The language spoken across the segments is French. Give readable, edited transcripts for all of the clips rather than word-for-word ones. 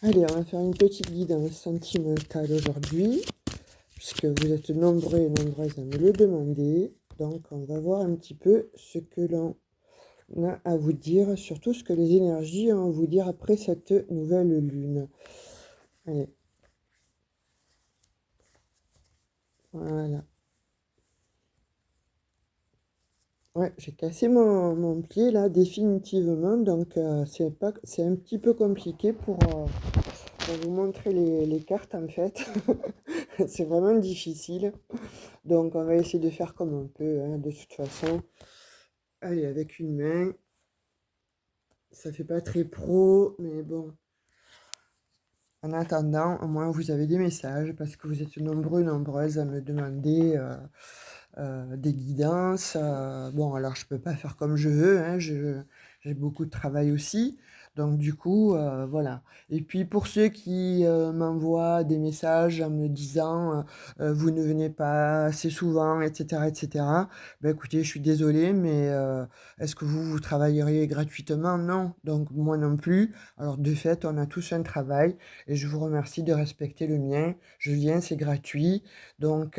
Allez, on va faire une petite guidance sentimentale aujourd'hui, puisque vous êtes nombreux et nombreuses à me le demander. Donc, on va voir un petit peu ce que l'on a à vous dire, surtout ce que les énergies ont à vous dire après cette nouvelle lune. Allez, voilà. Ouais, j'ai cassé mon pied là définitivement, donc c'est un petit peu compliqué pour vous montrer les cartes en fait. C'est vraiment difficile. Donc on va essayer de faire comme on peut, hein, de toute façon. Allez, avec une main, ça fait pas très pro, mais bon. En attendant, au moins vous avez des messages parce que vous êtes nombreux, nombreuses à me demander des guidances. Bon, alors je peux pas faire comme je veux, hein, j'ai beaucoup de travail aussi. Donc du coup, voilà. Et puis pour ceux qui m'envoient des messages en me disant vous ne venez pas assez souvent, etc., etc. Ben écoutez, je suis désolée, mais est-ce que vous travailleriez gratuitement? Non. Donc moi non plus. Alors de fait, on a tous un travail et je vous remercie de respecter le mien. Je viens, c'est gratuit. Donc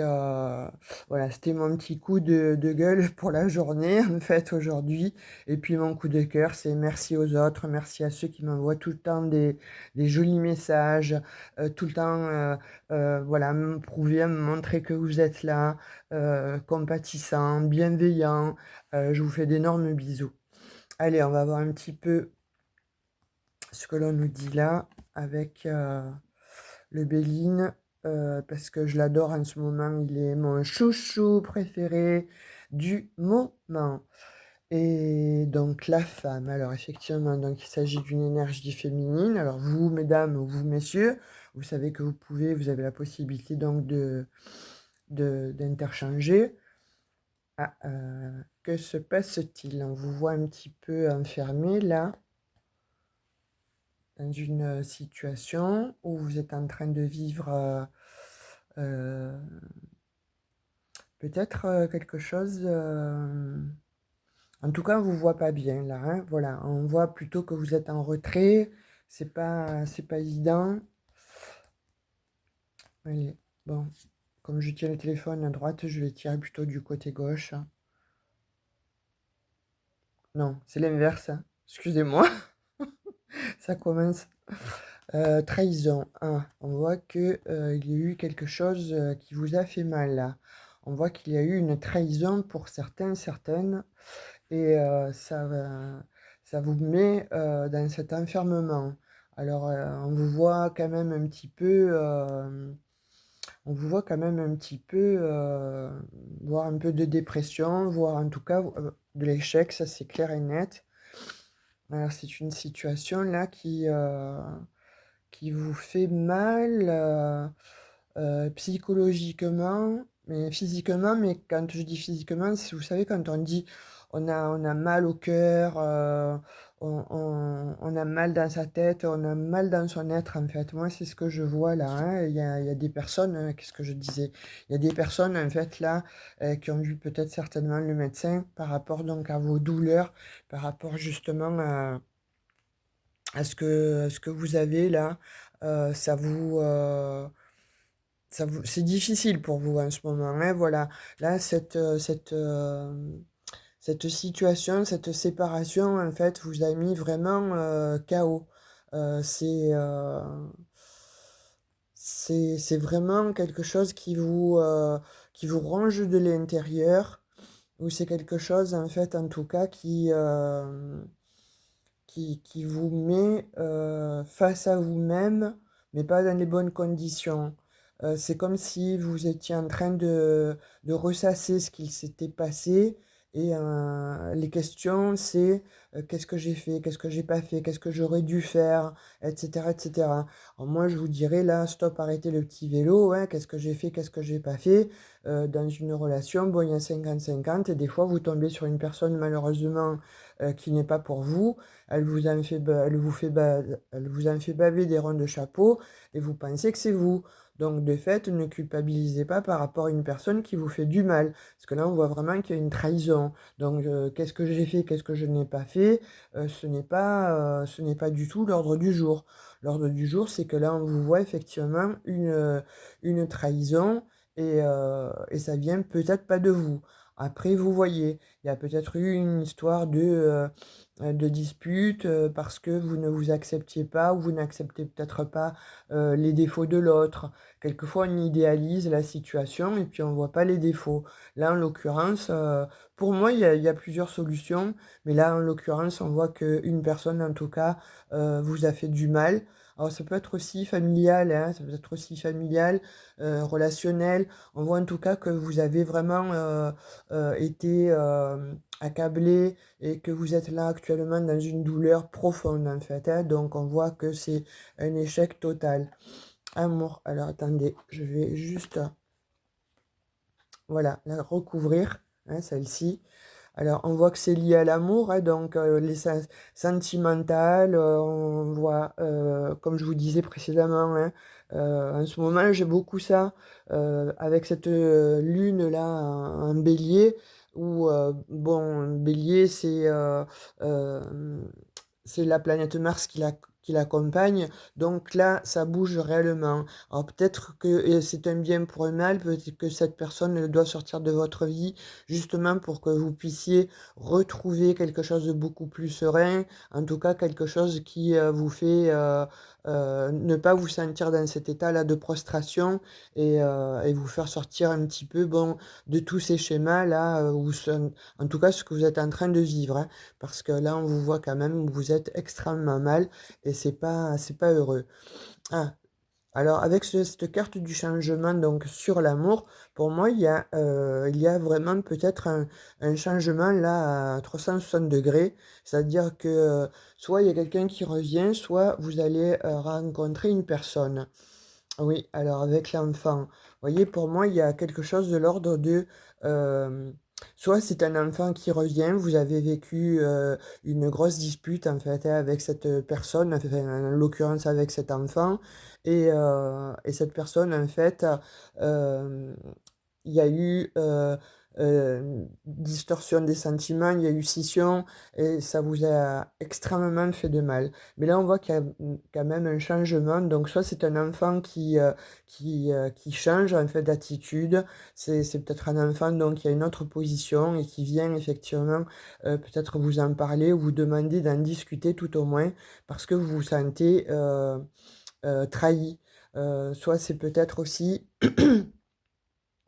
voilà, c'était mon petit coup de gueule pour la journée, en fait, aujourd'hui. Et puis mon coup de cœur, c'est merci aux autres, merci à ceux qui m'envoient tout le temps des jolis messages, tout le temps, voilà, me prouver, me montrer que vous êtes là, compatissant, bienveillant. Je vous fais d'énormes bisous. Allez, on va voir un petit peu ce que l'on nous dit là avec le Béline, parce que je l'adore en ce moment. Il est mon chouchou préféré du moment. Et donc la femme, alors effectivement, donc il s'agit d'une énergie féminine. Alors vous, mesdames, ou vous, messieurs, vous savez que vous avez la possibilité donc d'interchanger. Ah, que se passe-t-il? On vous voit un petit peu enfermé là, dans une situation où vous êtes en train de vivre euh, peut-être quelque chose. En tout cas, on vous voit pas bien là, hein. Voilà, on voit plutôt que vous êtes en retrait. C'est pas évident. Allez, bon, comme je tiens le téléphone à droite, je vais tirer plutôt du côté gauche. Non, c'est l'inverse, hein. Excusez-moi, ça commence. Trahison. Ah, on voit que il y a eu quelque chose qui vous a fait mal là. On voit qu'il y a eu une trahison pour certains, certaines, et ça vous met dans cet enfermement. Alors, on vous voit quand même un petit peu, on vous voit quand même un petit peu, voire un peu de dépression, voire en tout cas de l'échec, ça c'est clair et net. Alors, c'est une situation là qui vous fait mal psychologiquement, mais physiquement. Mais quand je dis physiquement, vous savez, quand on dit on a mal au cœur, on a mal dans sa tête, on a mal dans son être, en fait. Moi, c'est ce que je vois là, hein. Il y a des personnes, qu'est-ce que je disais? Il y a des personnes, en fait, là, qui ont vu peut-être certainement le médecin par rapport donc à vos douleurs, par rapport justement à ce que vous avez là. Ça c'est difficile pour vous en ce moment, hein, voilà. Là, cette situation, cette séparation, en fait, vous a mis vraiment KO. Euh, c'est euh, c'est vraiment quelque chose qui vous ronge de l'intérieur, ou c'est quelque chose, en fait, en tout cas, qui vous met face à vous-même, mais pas dans les bonnes conditions. C'est comme si vous étiez en train de ressasser ce qu'il s'était passé. Et les questions, c'est qu'est-ce que j'ai fait, qu'est-ce que j'ai pas fait, qu'est-ce que j'aurais dû faire, etc., etc. Alors moi, je vous dirais là, stop, arrêtez le petit vélo, hein, qu'est-ce que j'ai fait, qu'est-ce que j'ai pas fait. Dans une relation, bon, il y a 50-50, et des fois, vous tombez sur une personne, malheureusement, qui n'est pas pour vous. Elle vous en fait, elle vous en fait baver des ronds de chapeau et vous pensez que c'est vous. Donc de fait, ne culpabilisez pas par rapport à une personne qui vous fait du mal. Parce que là, on voit vraiment qu'il y a une trahison. Donc qu'est-ce que j'ai fait, qu'est-ce que je n'ai pas fait, ce n'est pas du tout l'ordre du jour. L'ordre du jour, c'est que là, on vous voit effectivement une trahison et ça vient peut-être pas de vous. Après, vous voyez, il y a peut-être eu une histoire de dispute parce que vous ne vous acceptiez pas ou vous n'acceptez peut-être pas les défauts de l'autre. Quelquefois, on idéalise la situation et puis on ne voit pas les défauts. Là, en l'occurrence, pour moi, il y a plusieurs solutions, mais là, en l'occurrence, on voit qu'une personne, en tout cas, vous a fait du mal. Alors, ça peut être aussi familial, hein, ça peut être aussi familial, relationnel. On voit en tout cas que vous avez vraiment été accablé et que vous êtes là actuellement dans une douleur profonde en fait, hein. Donc on voit que c'est un échec total. Amour. Alors attendez, je vais juste, voilà, la recouvrir, hein, celle-ci. Alors on voit que c'est lié à l'amour, hein, donc les sentimentales, on voit, comme je vous disais précédemment, hein, en ce moment j'ai beaucoup ça, avec cette lune-là en bélier, où, bon, bélier c'est la planète Mars qui l'accompagne, donc là, ça bouge réellement. Alors peut-être que c'est un bien pour un mal, peut-être que cette personne elle doit sortir de votre vie, justement pour que vous puissiez retrouver quelque chose de beaucoup plus serein, en tout cas quelque chose qui vous fait ne pas vous sentir dans cet état-là de prostration et vous faire sortir un petit peu bon, de tous ces schémas-là, en tout cas ce que vous êtes en train de vivre, hein. Parce que là, on vous voit quand même, vous êtes extrêmement mal et c'est pas heureux. Ah, alors avec cette carte du changement donc sur l'amour, pour moi, il y a vraiment peut-être un changement là à 360 degrés. C'est-à-dire que soit il y a quelqu'un qui revient, soit vous allez rencontrer une personne. Oui, alors avec l'enfant, vous voyez, pour moi, il y a quelque chose de l'ordre de, hem, soit c'est un enfant qui revient, vous avez vécu, une grosse dispute en fait, hein, avec cette, personne, enfin, en l'occurrence avec cet enfant et cette personne en fait, hem il y a eu, distorsion des sentiments, il y a eu scission et ça vous a extrêmement fait de mal. Mais là, on voit qu'il y a, quand même un changement, donc soit c'est un enfant qui change en fait d'attitude, c'est peut-être un enfant donc qui a une autre position et qui vient effectivement, peut-être vous en parler ou vous demander d'en discuter tout au moins parce que vous vous sentez, trahi. Soit c'est peut-être aussi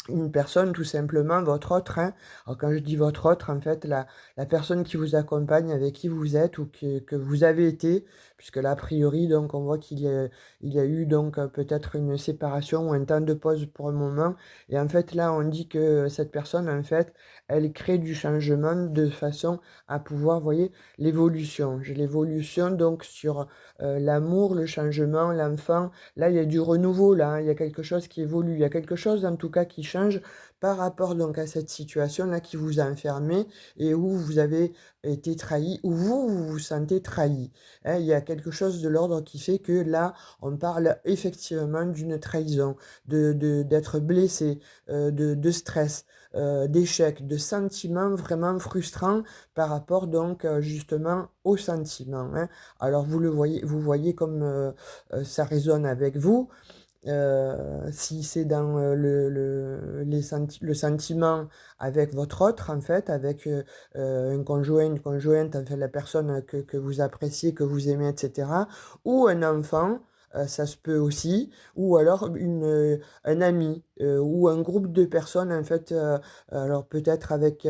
une personne tout simplement, votre autre, hein. Alors quand je dis votre autre, en fait, la personne qui vous accompagne, avec qui vous êtes ou que vous avez été, puisque là, a priori, donc on voit il y a eu donc peut-être une séparation ou un temps de pause pour un moment. Et en fait, là, on dit que cette personne, en fait, elle crée du changement de façon à pouvoir, vous voyez, l'évolution. J'ai l'évolution donc sur l'amour, le changement, l'enfant. Là, il y a du renouveau, là, hein, il y a quelque chose qui évolue, il y a quelque chose en tout cas qui change par rapport donc à cette situation-là qui vous a enfermé et où vous avez été trahi, où vous vous sentez trahi, hein. Il y a quelque chose de l'ordre qui fait que là, on parle effectivement d'une trahison, d'être blessé, de stress, d'échec, de sentiments vraiment frustrants par rapport donc justement aux sentiments, hein. Alors vous voyez comme, ça résonne avec vous. Si c'est dans, le sentiment avec votre autre en fait, avec, un conjoint, une conjointe, enfin la personne que vous appréciez, que vous aimez et cetera, ou un enfant, ça se peut aussi, ou alors un ami, ou un groupe de personnes en fait, alors peut-être avec,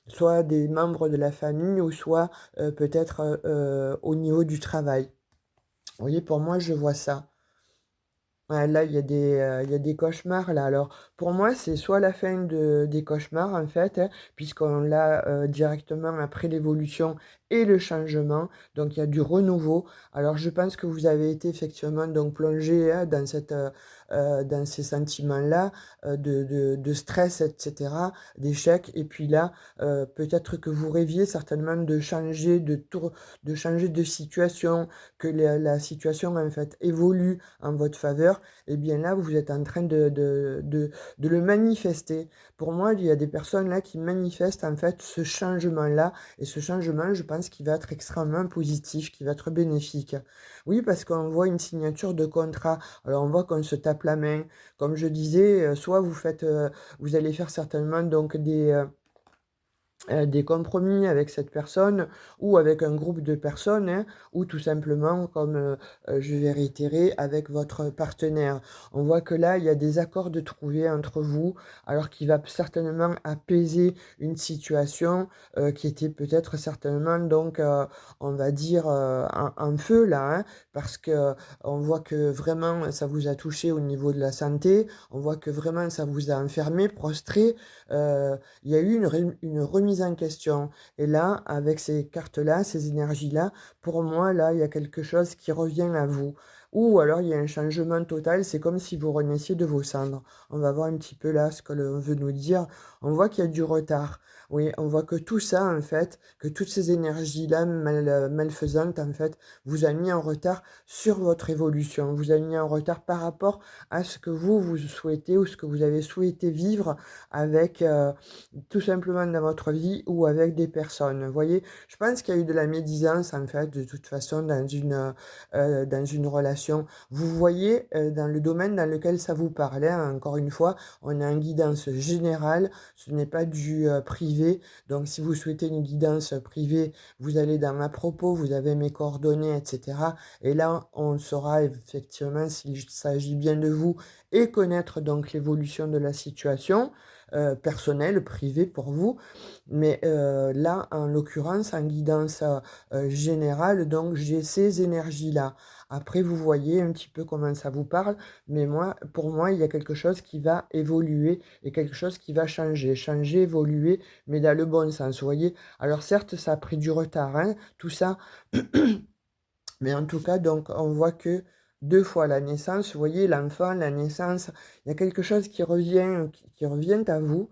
soit des membres de la famille ou soit, peut-être, au niveau du travail. Vous voyez, pour moi, je vois ça. Ouais, là, il y a des cauchemars, là. Alors, pour moi, c'est soit la fin des cauchemars, en fait, hein, puisqu'on l'a directement après l'évolution et le changement. Donc il y a du renouveau. Alors je pense que vous avez été effectivement donc plongé, hein, dans ces sentiments-là, de stress, etc., d'échec. Et puis là, peut-être que vous rêviez certainement de changer de situation, que la situation en fait évolue en votre faveur. Et bien là, vous êtes en train de le manifester. Pour moi, il y a des personnes là qui manifestent en fait ce changement-là. Et ce changement, je pense qu'il va être extrêmement positif, qui va être bénéfique. Oui, parce qu'on voit une signature de contrat. Alors on voit qu'on se tape la main. Comme je disais, soit vous allez faire certainement donc des compromis avec cette personne ou avec un groupe de personnes, hein, ou tout simplement, comme je vais réitérer, avec votre partenaire. On voit que là, il y a des accords de trouver entre vous, alors qu'il va certainement apaiser une situation qui était peut-être certainement, donc, on va dire, en feu là, hein, parce que on voit que vraiment ça vous a touché au niveau de la santé, on voit que vraiment ça vous a enfermé, prostré. Il y a eu une remise en question. Et là, avec ces cartes-là, ces énergies-là, pour moi, là, il y a quelque chose qui revient à vous. Ou alors, il y a un changement total. C'est comme si vous renaissiez de vos cendres. On va voir un petit peu là ce que l'on veut nous dire. On voit qu'il y a du retard. Oui, on voit que tout ça, en fait, que toutes ces énergies-là malfaisantes, en fait, vous a mis en retard sur votre évolution. Vous a mis en retard par rapport à ce que vous souhaitez ou ce que vous avez souhaité vivre avec, tout simplement dans votre vie ou avec des personnes. Vous voyez? Je pense qu'il y a eu de la médisance, en fait, de toute façon, dans une relation. Vous voyez, dans le domaine dans lequel ça vous parlait, hein, encore une fois, on a une guidance générale, ce n'est pas du, privé. Donc si vous souhaitez une guidance privée, vous allez dans «À propos», vous avez mes coordonnées et cetera, et là, on saura effectivement s'il s'agit bien de vous et connaître donc l'évolution de la situation personnel, privé pour vous. Mais là, en l'occurrence, en guidance générale, donc j'ai ces énergies-là. Après, vous voyez un petit peu comment ça vous parle, mais moi, pour moi, il y a quelque chose qui va évoluer et quelque chose qui va changer, évoluer, mais dans le bon sens, vous voyez. Alors certes, ça a pris du retard, hein, tout ça, mais en tout cas, donc, on voit que 2 fois la naissance, vous voyez, l'enfant, la naissance, il y a quelque chose qui revient à vous,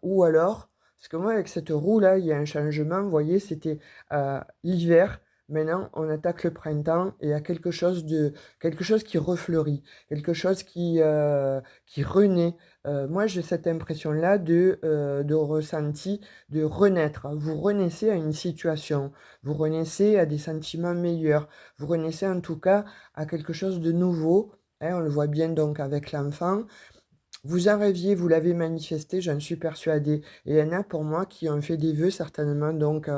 ou alors parce que moi, avec cette roue-là, il y a un changement, vous voyez, c'était, l'hiver, maintenant on attaque le printemps et il y a quelque chose qui refleurit, quelque chose qui renaît. Moi, j'ai cette impression-là de ressenti, de renaître. Vous renaissez à une situation. Vous renaissez à des sentiments meilleurs. Vous renaissez en tout cas à quelque chose de nouveau. Hein, on le voit bien donc avec l'enfant. Vous en rêviez, vous l'avez manifesté, j'en suis persuadée. Et il y en a pour moi qui ont fait des vœux certainement donc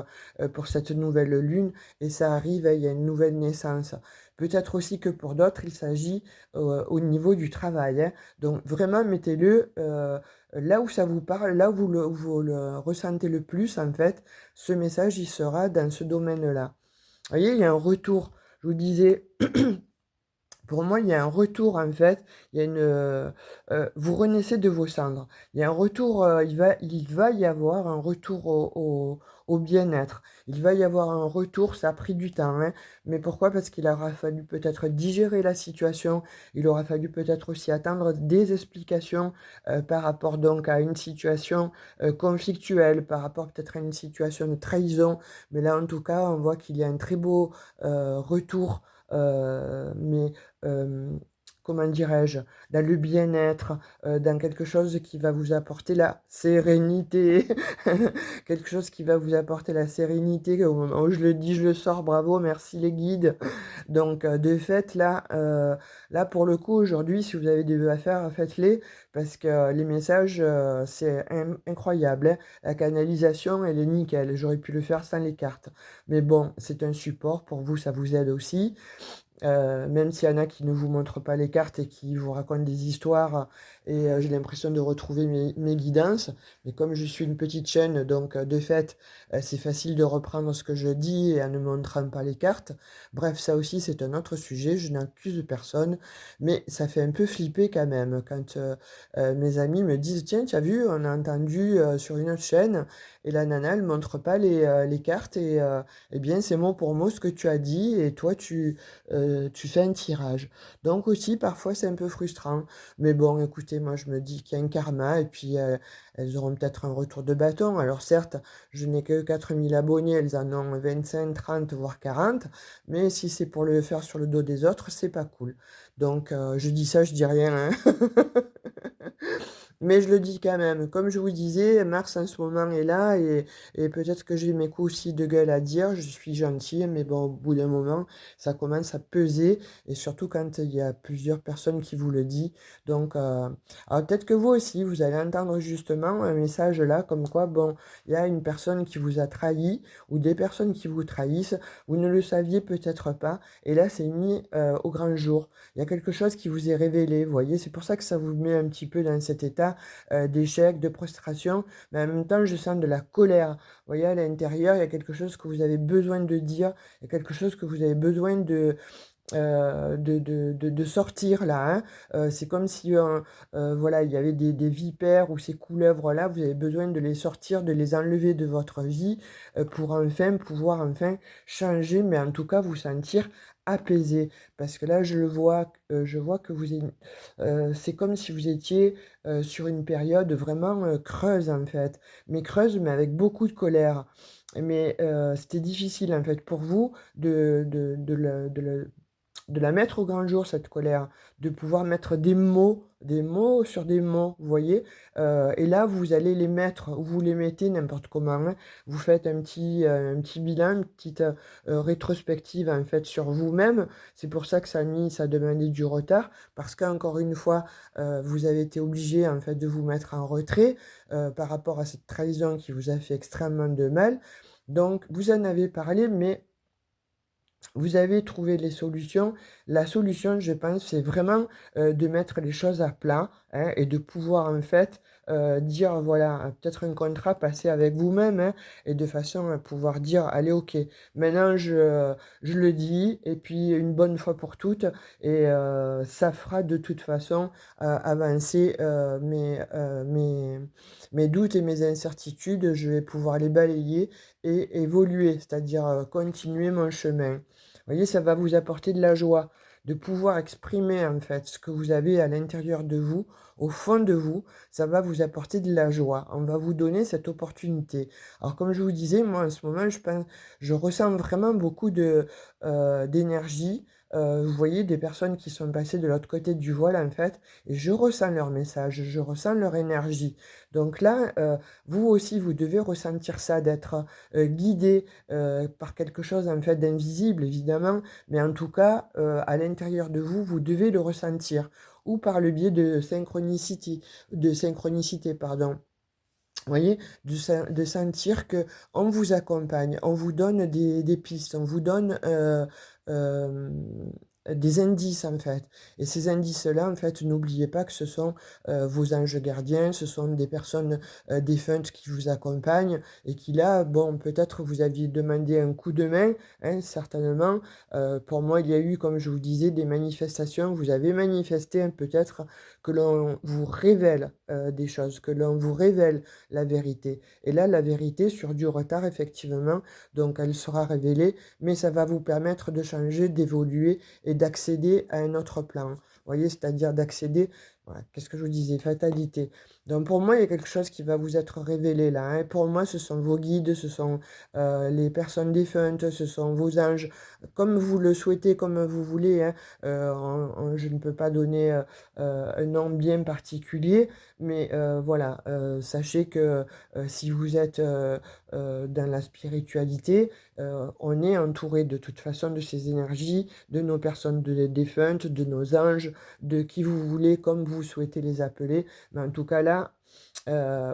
pour cette nouvelle lune. Et ça arrive, hein, il y a une nouvelle naissance. Peut-être aussi que pour d'autres, il s'agit au niveau du travail, hein. Donc vraiment, mettez-le là où ça vous parle, là où vous le ressentez le plus, en fait. Ce message, il sera dans ce domaine-là. Vous voyez, il y a un retour. Je vous disais, pour moi, il y a un retour en fait, il y a vous renaissez de vos cendres. Il y a un retour, il va y avoir un retour au bien-être. Il va y avoir un retour, ça a pris du temps, hein. Mais pourquoi? Parce qu'il aura fallu peut-être digérer la situation, il aura fallu peut-être aussi attendre des explications, par rapport donc à une situation, conflictuelle, par rapport peut-être à une situation de trahison. Mais là, en tout cas, on voit qu'il y a un très beau, retour, mais hem, comment dirais-je? Dans le bien-être, dans quelque chose qui va vous apporter la sérénité. Quelque chose qui va vous apporter la sérénité. Au moment où je le dis, je le sors, bravo, merci les guides. Donc de fait, là, pour le coup, aujourd'hui, si vous avez des vœux à faire, faites-les parce que les messages, c'est incroyable, hein. La canalisation, elle est nickel. J'aurais pu le faire sans les cartes. Mais bon, c'est un support pour vous, ça vous aide aussi. même s'il y en a qui ne vous montrent pas les cartes et qui vous racontent des histoires et j'ai l'impression de retrouver mes guidances. Mais comme je suis une petite chaîne, donc de fait, c'est facile de reprendre ce que je dis et en ne montrant pas les cartes. Bref, ça aussi, c'est un autre sujet, je n'accuse personne, mais ça fait un peu flipper quand même quand mes amis me disent: «Tiens, tu as vu, on a entendu sur une autre chaîne et la nana, elle montre pas les cartes et eh bien, c'est mot pour mot ce que tu as dit et toi, tu fais un tirage». Donc aussi, parfois, c'est un peu frustrant. Mais bon, écoutez, moi, je me dis qu'il y a un karma et puis elles auront peut-être un retour de bâton. Alors certes, je n'ai que 4000 abonnés, elles en ont 25, 30, voire 40. Mais si c'est pour le faire sur le dos des autres, c'est pas cool. Donc, je dis ça, je dis rien, hein. Mais je le dis quand même. Comme je vous disais, Mars en ce moment est là et peut-être que j'ai mes coups aussi de gueule à dire. Je suis gentille, mais bon, au bout d'un moment, ça commence à peser et surtout quand il y a plusieurs personnes qui vous le disent. Donc, alors peut-être que vous aussi, vous allez entendre justement un message là, comme quoi, bon, il y a une personne qui vous a trahi ou des personnes qui vous trahissent. Vous ne le saviez peut-être pas et là, c'est mis au grand jour. Il y a quelque chose qui vous est révélé, vous voyez. C'est pour ça que ça vous met un petit peu dans cet état d'échec, de prostration, mais en même temps, je sens de la colère. Vous voyez, à l'intérieur, il y a quelque chose que vous avez besoin de dire, il y a quelque chose que vous avez besoin de sortir là, hein. C'est comme si voilà, il y avait des vipères ou ces couleuvres là, vous avez besoin de les sortir, de les enlever de votre vie pour enfin pouvoir enfin changer, mais en tout cas vous sentir apaisé. Parce que là, je vois que c'est comme si vous étiez sur une période vraiment creuse en fait, mais creuse, mais avec beaucoup de colère. Mais c'était difficile en fait pour vous de la mettre au grand jour, cette colère, de pouvoir mettre des mots sur des mots, vous voyez? Et là, vous allez les mettre, vous les mettez n'importe comment, hein. Vous faites un petit bilan, une petite, rétrospective, en fait, sur vous-même. C'est pour ça que ça a demandé du retard, parce qu'encore une fois, vous avez été obligé, en fait, de vous mettre en retrait, par rapport à cette trahison qui vous a fait extrêmement de mal. Donc vous en avez parlé, mais vous avez trouvé les solutions. La solution, je pense, c'est vraiment, de mettre les choses à plat, hein, et de pouvoir, en fait, dire voilà, peut-être un contrat passé avec vous-même, hein, et de façon à pouvoir dire: «Allez, OK, maintenant je le dis et puis une bonne fois pour toutes» et ça fera de toute façon, avancer, mes doutes et mes incertitudes. Je vais pouvoir les balayer et évoluer, c'est-à-dire, continuer mon chemin. Vous voyez, ça va vous apporter de la joie, de pouvoir exprimer en fait ce que vous avez à l'intérieur de vous, au fond de vous, ça va vous apporter de la joie. On va vous donner cette opportunité. Alors comme je vous disais, moi en ce moment, je ressens vraiment beaucoup d'énergie. Vous voyez des personnes qui sont passées de l'autre côté du voile en fait, et je ressens leur message, je ressens leur énergie. Donc là, vous aussi, vous devez ressentir ça, d'être guidé par quelque chose en fait d'invisible évidemment, mais en tout cas, à l'intérieur de vous, vous devez le ressentir ou par le biais de synchronicité, pardon. Vous voyez? De sentir que on vous accompagne, on vous donne des pistes, on vous donne, des indices, en fait. Et ces indices-là, en fait, n'oubliez pas que ce sont, vos anges gardiens, ce sont des personnes, défuntes qui vous accompagnent et qui là, bon, peut-être vous aviez demandé un coup de main, hein, certainement. Pour moi, il y a eu, comme je vous disais, des manifestations. Vous avez manifesté, hein, peut-être que l'on vous révèle, des choses, que l'on vous révèle la vérité. Et là, la vérité sur du retard, effectivement, donc elle sera révélée, mais ça va vous permettre de changer, d'évoluer et d'accéder à un autre plan. Vous voyez, c'est-à-dire d'accéder, voilà, qu'est-ce que je vous disais, fatalité. Donc pour moi, il y a quelque chose qui va vous être révélé là, hein. Pour moi, ce sont vos guides, ce sont les personnes défuntes, ce sont vos anges, comme vous le souhaitez, comme vous voulez, hein. Je ne peux pas donner un nom bien particulier, mais voilà, sachez que si vous êtes dans la spiritualité, on est entouré de toute façon de ces énergies, de nos personnes défuntes, de nos anges, de qui vous voulez, comme vous souhaitez les appeler. Mais en tout cas là,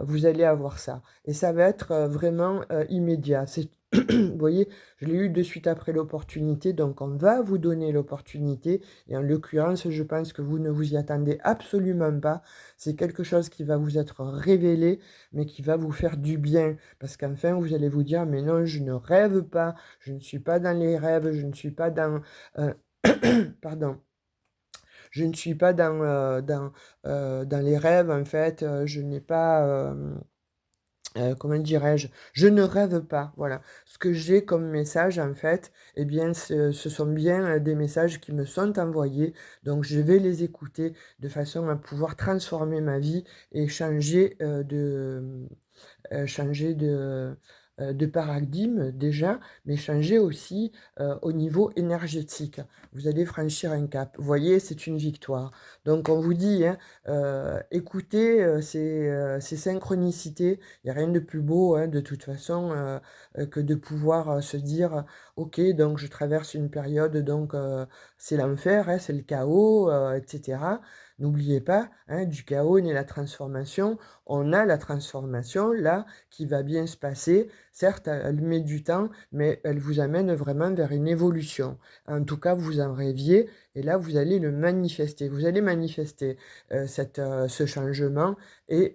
vous allez avoir ça. Et ça va être vraiment immédiat. Vous voyez, je l'ai eu de suite après l'opportunité, donc on va vous donner l'opportunité et en l'occurrence, je pense que vous ne vous y attendez absolument pas. C'est quelque chose qui va vous être révélé, mais qui va vous faire du bien parce qu'enfin, vous allez vous dire: «Mais non, je ne rêve pas, je ne suis pas dans les rêves, je ne suis pas dans, heu» pardon. Je ne suis pas dans les rêves en fait, je n'ai pas, comment dirais-je? Je ne rêve pas, voilà. Ce que j'ai comme message en fait, eh bien ce sont bien, des messages qui me sont envoyés, donc je vais les écouter de façon à pouvoir transformer ma vie et changer de paradigme déjà, mais changer aussi, au niveau énergétique. Vous allez franchir un cap. Vous voyez, c'est une victoire. Donc on vous dit, hein, écoutez, ces synchronicités. Il y a rien de plus beau, hein, de toute façon, que de pouvoir, se dire: «OK, donc je traverse une période donc c'est l'enfer, hein, c'est le chaos, et cetera». N'oubliez pas, hein, du chaos naît la transformation. On a la transformation là qui va bien se passer. Certes, elle met du temps, mais elle vous amène vraiment vers une évolution. En tout cas, vous en rêviez et là, vous allez le manifester. Vous allez manifester, ce changement et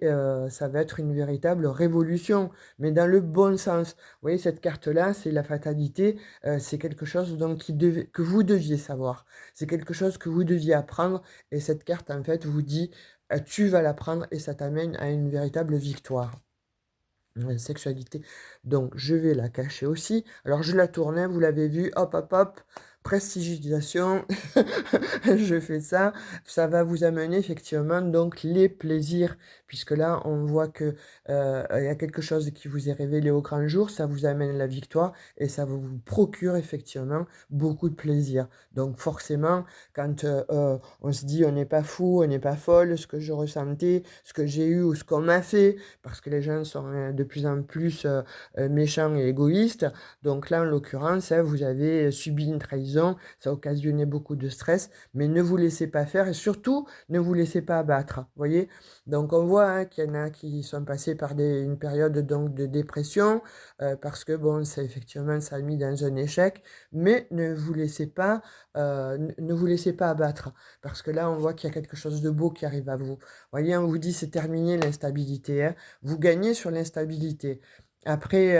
ça va être une véritable révolution, mais dans le bon sens. Vous voyez, cette carte-là, c'est la fatalité, c'est quelque chose donc que vous deviez savoir. C'est quelque chose que vous deviez apprendre et cette carte, en fait, vous dit: Tu vas l'apprendre et ça t'amène à une véritable victoire». Sexualité. Donc je vais la cacher aussi. Alors je la tournais, vous l'avez vu, hop, hop, hop, prestigilisation, je fais ça. Ça va vous amener effectivement donc les plaisirs, puisque là on voit que, il y a quelque chose qui vous est révélé au grand jour, ça vous amène la victoire et ça vous procure effectivement beaucoup de plaisir. Donc forcément, quand, on se dit: «On n'est pas fou, on n'est pas folle», ce que je ressentais, ce que j'ai eu ou ce qu'on m'a fait, parce que les gens sont, de plus en plus, méchants et égoïstes. Donc là, en l'occurrence, hein, vous avez subi une trahison, ça a occasionné beaucoup de stress, mais ne vous laissez pas faire et surtout, ne vous laissez pas abattre. Vous voyez? Donc on voit, hein, qu'il y en a qui sont passés par une période donc de dépression, parce que bon, c'est effectivement, ça a mis dans un échec, mais ne vous laissez pas, ne vous laissez pas abattre, parce que là, on voit qu'il y a quelque chose de beau qui arrive à vous. Vous voyez, on vous dit: «C'est terminé l'instabilité», hein. Vous gagnez sur l'instabilité. Après,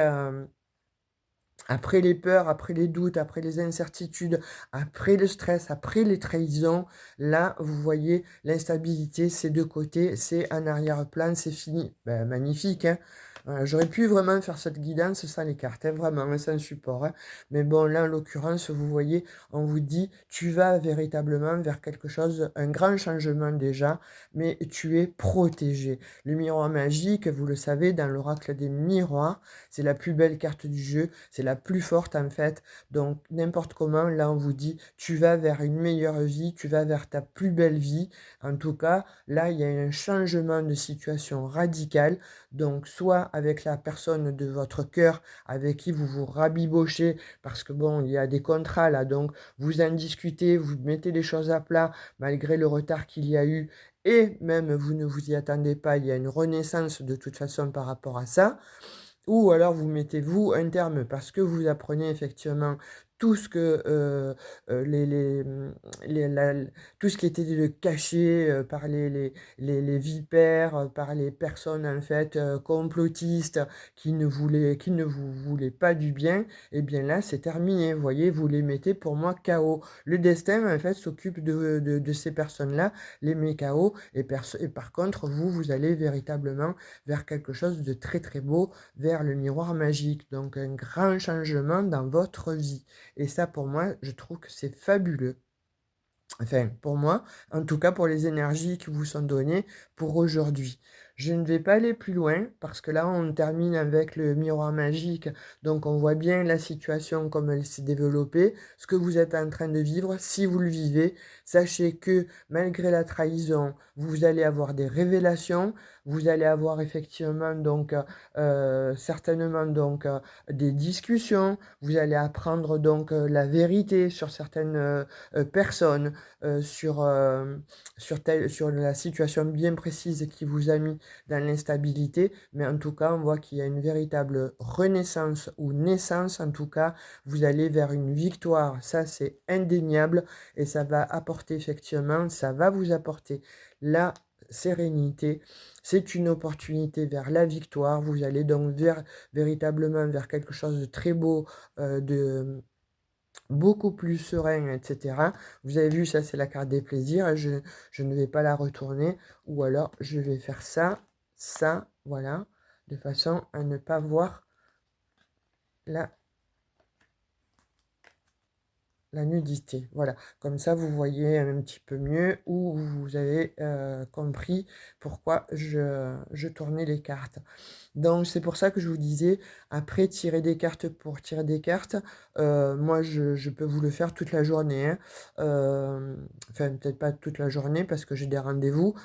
après les peurs, après les doutes, après les incertitudes, après le stress, après les trahisons, là, vous voyez, l'instabilité, c'est de côté, c'est en arrière-plan, c'est fini. Ben, magnifique, hein. J'aurais pu vraiment faire cette guidance sans les cartes, hein, vraiment, hein, sans support, hein. Mais bon, là, en l'occurrence, vous voyez, on vous dit, tu vas véritablement vers quelque chose, un grand changement déjà, mais tu es protégé. Le miroir magique, vous le savez, dans l'oracle des miroirs, c'est la plus belle carte du jeu, c'est la plus forte en fait. Donc n'importe comment, là on vous dit, tu vas vers une meilleure vie, tu vas vers ta plus belle vie. En tout cas, là il y a un changement de situation radical. Donc soit avec la personne de votre cœur avec qui vous vous rabibochez, parce que bon, il y a des contrats là, donc vous en discutez, vous mettez les choses à plat malgré le retard qu'il y a eu. Et même vous ne vous y attendez pas, il y a une renaissance de toute façon par rapport à ça. Ou alors vous mettez vous un terme parce que vous apprenez effectivement tout ce que, tout ce qui était de caché, par les vipères, par les personnes en fait, complotistes qui ne vous voulaient pas du bien, et bien là c'est terminé. Vous voyez? Vous les mettez pour moi KO. Le destin en fait s'occupe de ces personnes-là, les met KO et par contre vous, vous allez véritablement vers quelque chose de très, très beau, vers le miroir magique, donc un grand changement dans votre vie. Et ça, pour moi, je trouve que c'est fabuleux. Enfin, pour moi, en tout cas pour les énergies qui vous sont données pour aujourd'hui. Je ne vais pas aller plus loin parce que là, on termine avec le miroir magique. Donc, on voit bien la situation comme elle s'est développée, ce que vous êtes en train de vivre. Si vous le vivez, sachez que malgré la trahison, vous allez avoir des révélations. Vous allez avoir effectivement donc certainement donc des discussions. Vous allez apprendre donc la vérité sur certaines personnes sur la situation bien précise qui vous a mis dans l'instabilité, mais en tout cas, on voit qu'il y a une véritable renaissance ou naissance, en tout cas, vous allez vers une victoire, ça c'est indéniable, et ça va apporter effectivement, ça va vous apporter la sérénité, c'est une opportunité vers la victoire, vous allez donc véritablement vers quelque chose de très beau, de beaucoup plus serein, etc. Vous avez vu, ça c'est la carte des plaisirs, je ne vais pas la retourner, ou alors je vais faire ça, ça, voilà, de façon à ne pas voir la nudité. Voilà, comme ça vous voyez un petit peu mieux, ou vous avez compris pourquoi je tournais les cartes. Donc c'est pour ça que je vous disais, après tirer des cartes pour tirer des cartes, moi je peux vous le faire toute la journée, hein. Enfin peut-être pas toute la journée parce que j'ai des rendez-vous,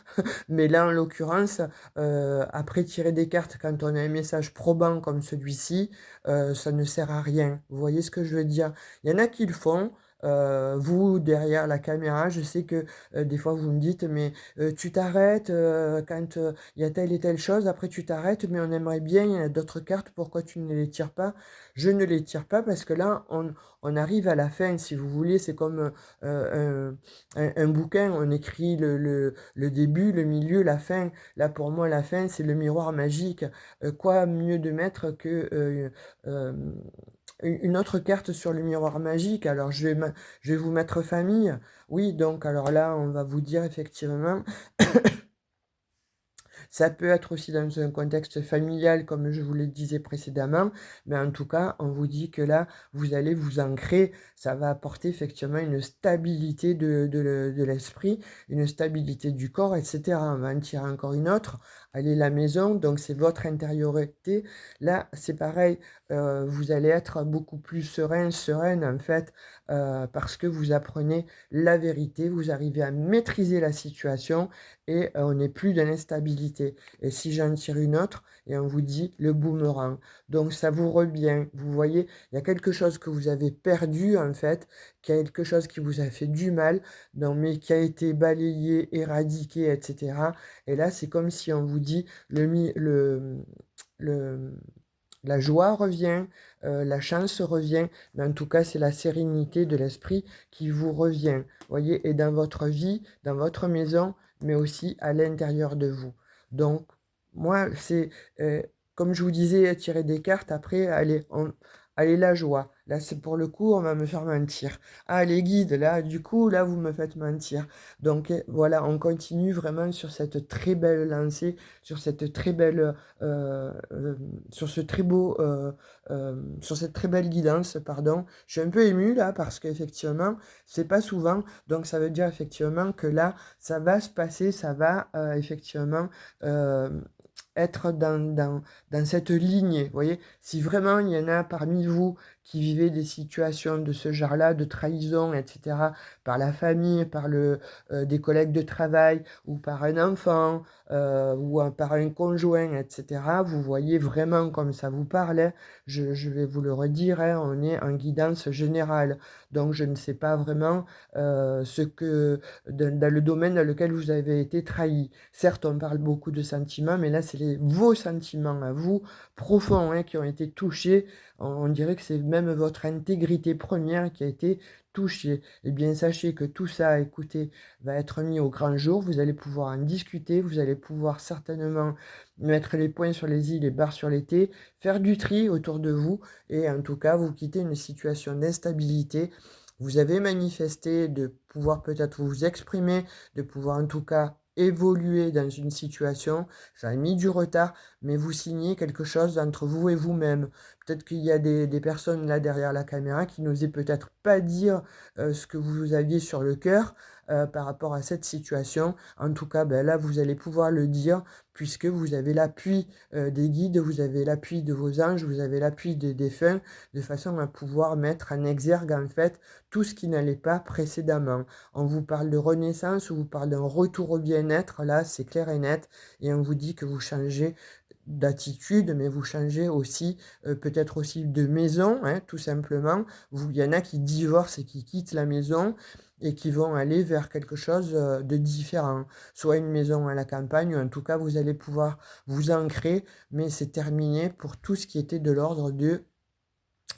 mais là en l'occurrence, après tirer des cartes quand on a un message probant comme celui-ci, ça ne sert à rien. Vous voyez ce que je veux dire? Il y en a qui le font. Vous, derrière la caméra, je sais que des fois vous me dites, mais tu t'arrêtes quand il y a telle et telle chose, après tu t'arrêtes, mais on aimerait bien, il y a d'autres cartes, pourquoi tu ne les tires pas? Je ne les tire pas parce que là, on arrive à la fin, si vous voulez, c'est comme un bouquin, on écrit le début, le milieu, la fin. Là, pour moi, la fin, c'est le miroir magique. Quoi mieux de mettre que euh, une autre carte sur le miroir magique? Alors, je vais vous mettre famille. Oui, donc, alors là, on va vous dire effectivement, ça peut être aussi dans un contexte familial, comme je vous le disais précédemment, mais en tout cas, on vous dit que là, vous allez vous ancrer, ça va apporter effectivement une stabilité de l'esprit, une stabilité du corps, etc. On va en tirer encore une autre. Allez, la maison, donc c'est votre intériorité. Là, c'est pareil, vous allez être beaucoup plus serein, sereine en fait, parce que vous apprenez la vérité, vous arrivez à maîtriser la situation et on n'est plus dans l'instabilité. Et si j'en tire une autre, et on vous dit le boomerang. Donc ça vous revient. Vous voyez, il y a quelque chose que vous avez perdu en fait, quelque chose qui vous a fait du mal, donc, mais qui a été balayé, éradiqué, etc. Et là, c'est comme si on vous dit le, la joie revient, la chance revient, mais en tout cas, c'est la sérénité de l'esprit qui vous revient. Voyez, et dans votre vie, dans votre maison, mais aussi à l'intérieur de vous. Donc, moi, c'est, comme je vous disais, tirer des cartes, après, allez, la joie. Là, c'est pour le coup, on va me faire mentir. Ah, les guides, là, du coup, là, vous me faites mentir. Donc, voilà, on continue vraiment sur cette très belle lancée, sur cette très belle, sur ce très beau, sur cette très belle guidance, pardon. Je suis un peu émue, là, parce qu'effectivement, c'est pas souvent. Donc, ça veut dire effectivement que là, ça va se passer, ça va effectivement être dans cette lignée. Vous voyez, si vraiment il y en a parmi vous qui vivez des situations de ce genre-là, de trahison, etc., par la famille, par des collègues de travail, ou par un enfant, ou par un conjoint, etc., vous voyez vraiment comme ça vous parle, hein. Je vais vous le redire, hein, on est en guidance générale. Donc, je ne sais pas vraiment dans le domaine dans lequel vous avez été trahi. Certes, on parle beaucoup de sentiments, mais là, c'est vos sentiments à vous, profonds, hein, qui ont été touchés. On dirait que c'est même votre intégrité première qui a été touchée. Eh bien, sachez que tout ça, écoutez, va être mis au grand jour. Vous allez pouvoir en discuter. Vous allez pouvoir certainement mettre les points sur les i, les barres sur les t, faire du tri autour de vous et en tout cas, vous quitter une situation d'instabilité. Vous avez manifesté de pouvoir peut-être vous exprimer, de pouvoir en tout cas évoluer dans une situation. Ça a mis du retard, mais vous signez quelque chose entre vous et vous-même. Peut-être qu'il y a des personnes là derrière la caméra qui n'osaient peut-être pas dire ce que vous aviez sur le cœur par rapport à cette situation. En tout cas, ben là, vous allez pouvoir le dire puisque vous avez l'appui des guides, vous avez l'appui de vos anges, vous avez l'appui des défunts, de façon à pouvoir mettre en exergue en fait tout ce qui n'allait pas précédemment. On vous parle de renaissance, on vous parle d'un retour au bien-être, là c'est clair et net, et on vous dit que vous changez d'attitude, mais vous changez aussi, peut-être aussi de maison, hein, tout simplement. Il y en a qui divorcent et qui quittent la maison et qui vont aller vers quelque chose, de différent. Soit une maison à la campagne, ou en tout cas, vous allez pouvoir vous ancrer, mais c'est terminé pour tout ce qui était de l'ordre de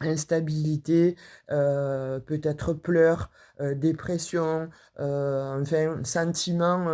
instabilité, peut-être pleurs, dépression, enfin sentiment,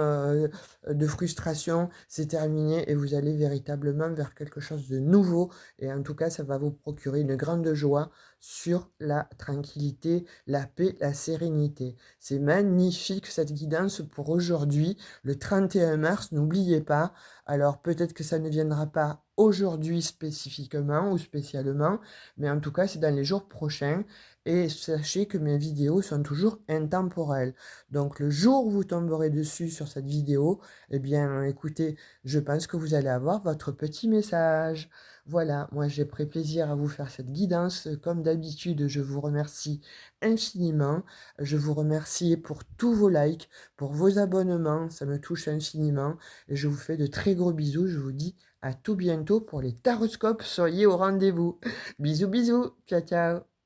de frustration, c'est terminé et vous allez véritablement vers quelque chose de nouveau et en tout cas, ça va vous procurer une grande joie sur la tranquillité, la paix, la sérénité. C'est magnifique cette guidance pour aujourd'hui, le 31 mars, n'oubliez pas. Alors peut-être que ça ne viendra pas aujourd'hui spécifiquement ou spécialement, mais en tout cas, c'est dans les jours prochains. Et sachez que mes vidéos sont toujours intemporelles. Donc, le jour où vous tomberez dessus sur cette vidéo, eh bien, écoutez, je pense que vous allez avoir votre petit message. Voilà, moi, j'ai pris plaisir à vous faire cette guidance. Comme d'habitude, je vous remercie infiniment. Je vous remercie pour tous vos likes, pour vos abonnements. Ça me touche infiniment. Et je vous fais de très gros bisous. Je vous dis à tout bientôt pour les taroscopes. Soyez au rendez-vous. Bisous, bisous. Ciao, ciao.